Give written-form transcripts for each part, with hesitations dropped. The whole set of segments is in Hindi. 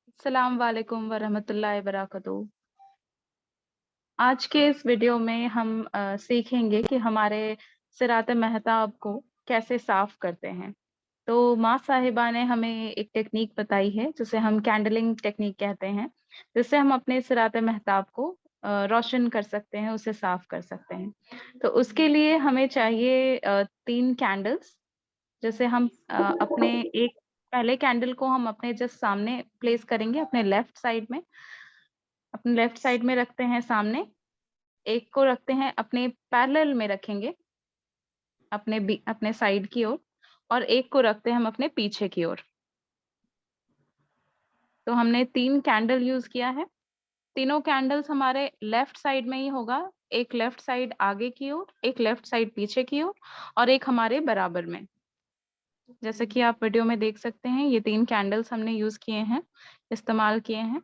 अस्सलाम वालेकुम वरहमतुल्लाहि वबरकातुहू। आज के इस वीडियो में हम सीखेंगे कि हमारे सिरात महताब को कैसे साफ करते हैं। तो माँ साहिबा ने हमें एक टेक्निक बताई है जिसे हम कैंडलिंग टेक्निक कहते हैं, जिससे हम अपने सिरात महताब को रोशन कर सकते हैं, उसे साफ कर सकते हैं। तो उसके लिए हमें चाहिए 3 कैंडल्स। जैसे हम अपने एक पहले कैंडल को हम अपने जस्ट सामने प्लेस करेंगे, अपने लेफ्ट साइड में। अपने लेफ्ट साइड में रखते हैं सामने, एक को रखते हैं अपने पैरेलल में रखेंगे, अपने साइड की ओर, और एक को रखते हैं हम अपने पीछे की ओर। तो हमने 3 कैंडल यूज़ किया है। तीनों कैंडल्स हमारे लेफ्ट साइड में ही होगा, एक लेफ्ट साइड आगे की ओर, एक लेफ्ट साइड पीछे की ओर और एक हमारे बराबर में। जैसे कि आप वीडियो में देख सकते हैं, ये 3 कैंडल्स हमने यूज़ किए हैं, इस्तेमाल किए हैं।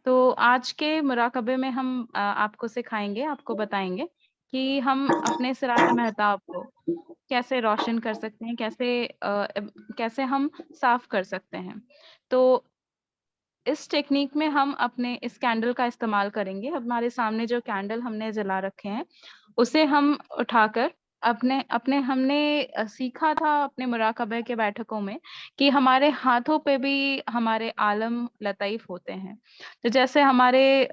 तो आज के मुराकबे में हम आपको सिखाएँगे, आपको बताएँगे कि हम अपने सिरात महताब को कैसे रोशन कर सकते हैं, कैसे हम साफ़ कर सकते हैं। तो इस टेक्नीक में हम अपने इस कैंडल का इस्तेमाल करेंगे। हमारे सामने जो कैंडल हमने जला रखे हैं, उसे हम उठाकर अपने अपने हमने सीखा था अपने मुराकबे के बैठकों में कि हमारे हाथों पे भी हमारे आलम लताइफ होते हैं। तो जैसे हमारे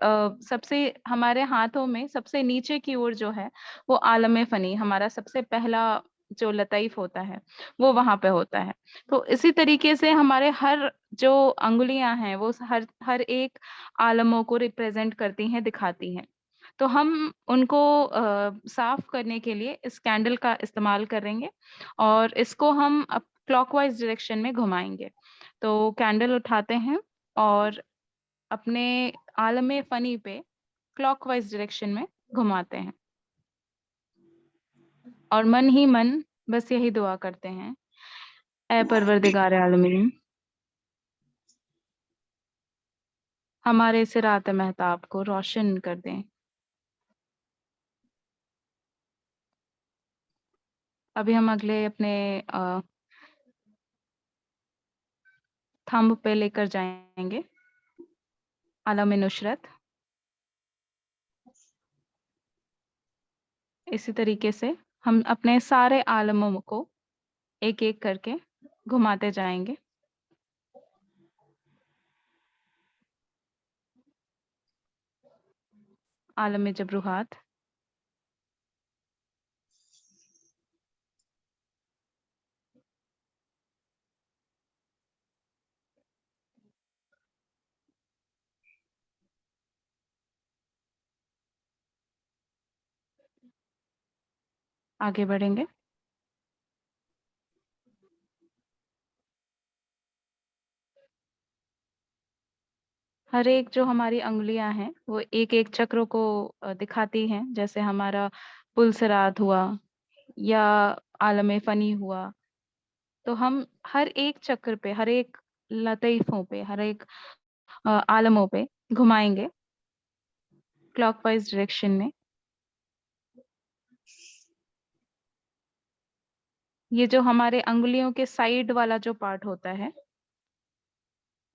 हाथों में सबसे नीचे की ओर जो है, वो आलम फ़नी हमारा सबसे पहला जो लताइफ होता है, वो वहाँ पे होता है। तो इसी तरीके से हमारे हर जो अंगुलियाँ हैं, वो हर हर एक आलमों को रिप्रेज़ेंट करती हैं, दिखाती हैं। तो हम उनको साफ़ करने के लिए इस कैंडल का इस्तेमाल करेंगे और इसको हम क्लॉकवाइज़ डायरेक्शन में घुमाएँगे। तो कैंडल उठाते हैं और अपने आलम फ़नी पे क्लॉकवाइज़ डायरेक्शन में घुमाते हैं और मन ही मन बस यही दुआ करते हैं, ऐ परवरदिगार आलमीन, हमारे सिरात महताब को रोशन कर दें। अभी हम अगले अपने थंब पे लेकर जाएँगे, आलम नुसरत। इसी तरीके से हम अपने सारे आलमों को एक-एक करके घुमाते जाएँगे। आलम जबरूहात, आगे बढ़ेंगे। हर एक जो हमारी अंगुलियाँ हैं, वो एक-एक चक्र को दिखाती हैं। जैसे हमारा पुलसरात हुआ या आलम फ़नी हुआ। तो हम हर एक चक्र पे, हर एक लताइफों पे, हर एक आलमों पे घुमाएँगे क्लॉकवाइज़ डायरेक्शन में। ये जो हमारे अंगुलियों के साइड वाला जो पार्ट होता है,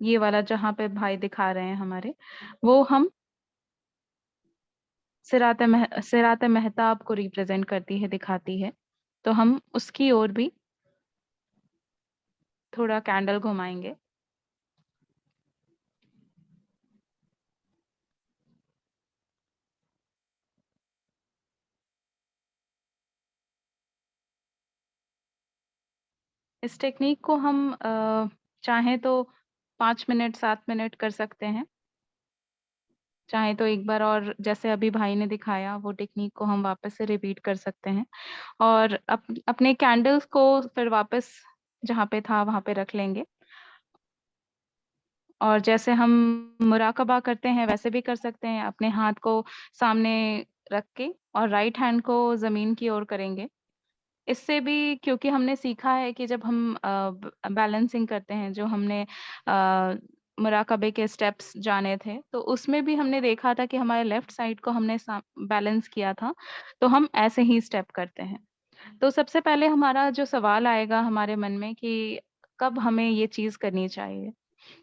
ये वाला जहाँ पे भाई दिखा रहे हैं हमारे, वो हम सिरात महताब को रिप्रेज़ेंट करती है, दिखाती है। तो हम उसकी ओर भी थोड़ा कैंडल घुमाएँगे। इस टेक्नीक को हम चाहें तो 5 मिनट, 7 मिनट कर सकते हैं। चाहें तो एक बार और जैसे अभी भाई ने दिखाया, वो टेक्नीक को हम वापस से रिपीट कर सकते हैं और अपने कैंडल्स को फिर वापस जहाँ पे था, वहाँ पे रख लेंगे। और जैसे हम मुराकबा करते हैं, वैसे भी कर सकते हैं। अपने हाथ को सामने रख के और राइट हैंड को ज़मीन की ओर करेंगे। इससे भी क्योंकि हमने सीखा है कि जब हम बैलेंसिंग करते हैं, जो हमने मुराकबे के स्टेप्स जाने थे, तो उसमें भी हमने देखा था कि हमारे लेफ्ट साइड को हमने बैलेंस किया था, तो हम ऐसे ही स्टेप करते हैं। तो सबसे पहले हमारा जो सवाल आएगा हमारे मन में कि कब हमें ये चीज़ करनी चाहिए?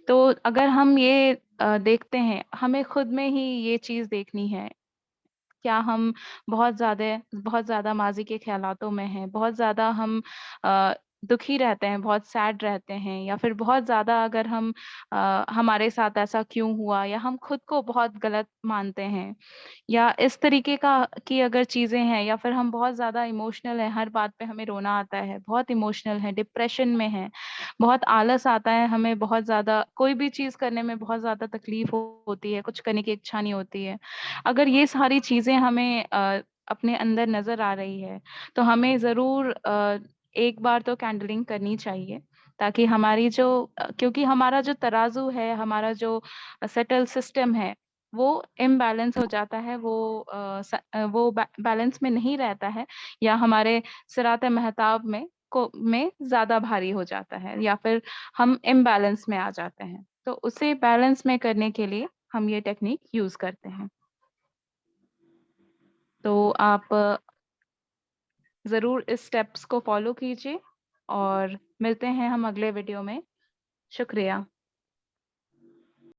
तो अगर हम ये देखते हैं, हमें खुद में ही ये चीज़ देखनी है, क्या हम बहुत ज़्यादा माज़ी के ख़्यालातों में हैं, बहुत ज़्यादा हम अ, दुखी रहते हैं, बहुत सैड रहते हैं, या फिर बहुत ज़्यादा अगर हम हमारे साथ ऐसा क्यों हुआ, या हम खुद को बहुत गलत मानते हैं, या इस तरीके का की अगर चीज़ें हैं, या फिर हम बहुत ज़्यादा इमोशनल हैं, हर बात पे हमें रोना आता है, बहुत इमोशनल हैं, डिप्रेशन में हैं, बहुत आलस आता है, हमें बहुत ज़्यादा कोई भी चीज़ करने में बहुत ज़्यादा तकलीफ़ होती है, कुछ करने की इच्छा नहीं होती है। अगर ये सारी चीज़ें हमें अपने अंदर नज़र आ रही है, तो हमें ज़रूर एक बार तो कैंडलिंग करनी चाहिए, ताकि हमारी जो क्योंकि हमारा जो तराजू है, हमारा जो सेटल सिस्टम है, वो इम्बैलेंस हो जाता है, वो बैलेंस में नहीं रहता है, या हमारे सिरात-ए-महताब में ज़्यादा भारी हो जाता है, या फिर हम इम्बैलेंस में आ जाते हैं। तो उसे बैलेंस में करने के लिए हम ये टेक्नीक यूज़ करते हैं। तो आप ज़रूर इस स्टेप्स को फ़ॉलो कीजिए, और मिलते हैं हम अगले वीडियो में। शुक्रिया।